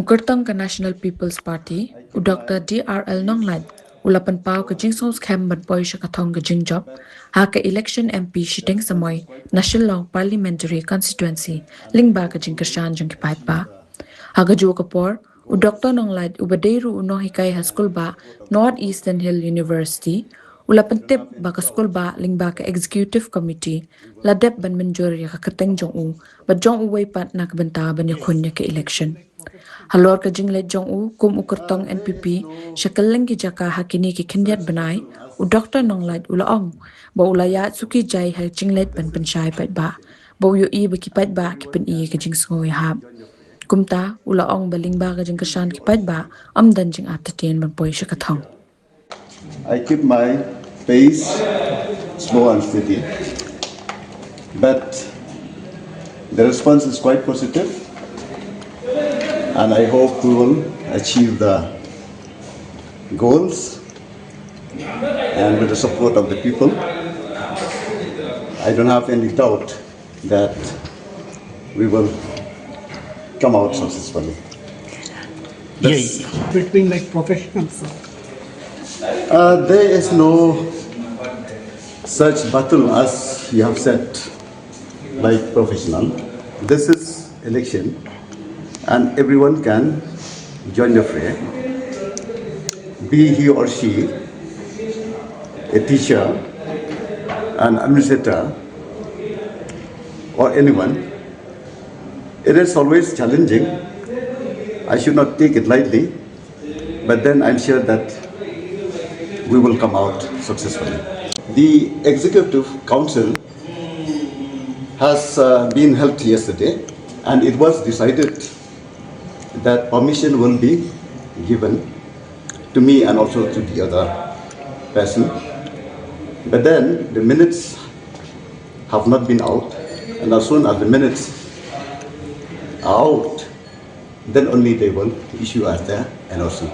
Ukertang ka National People's Party, u Dr. Dr Nonglait, ulapan pao ka jingso skhem ban poi siya kathong ka jingjop, ha ka election MP shiteng samoy, National Parliamentary Constituency, lingba ka jingkasyan jing kipait ba. Ha ka juwa kapor, u Dr. Nonglait ubadeiru uno hikay ha school ba, North Eastern Hill University, ulapan tip ba ka school ba lingba ka Executive Committee, ladep ban Mynjur ya ka kateng jong u, ba jong uway pat na kabanta ban ïakhun ya ka election. Halor ka jinglet jong u kum ukertong NPP syakalang ki jaka hakini ki kendiat benai u Dr. Nonglait ulaong ba ulaya suki jai ha jinglet ban pensyai pat ba ba uyo i ba kipat ba ki pen i ka jing sngoy hab kumta ulaong baling ba ka jing kasan kipat ba amdan jing atatien ban poi syakathong. I keep my pace slow and steady, but the response is quite positive. And I hope we will achieve the goals, and with the support of the people, I don't have any doubt that we will come out successfully. Yes. Between like professionals. There is no such battle as you have said, like professional. This is election, and everyone can join the fray, be he or she a teacher, an administrator, or anyone. It is always challenging. I should not take it lightly, but then I'm sure that we will come out successfully. The Executive Council has been held yesterday, and it was decided that permission will be given to me and also to the other person. But then the minutes have not been out, and as soon as the minutes are out, then only they will issue us their NOC.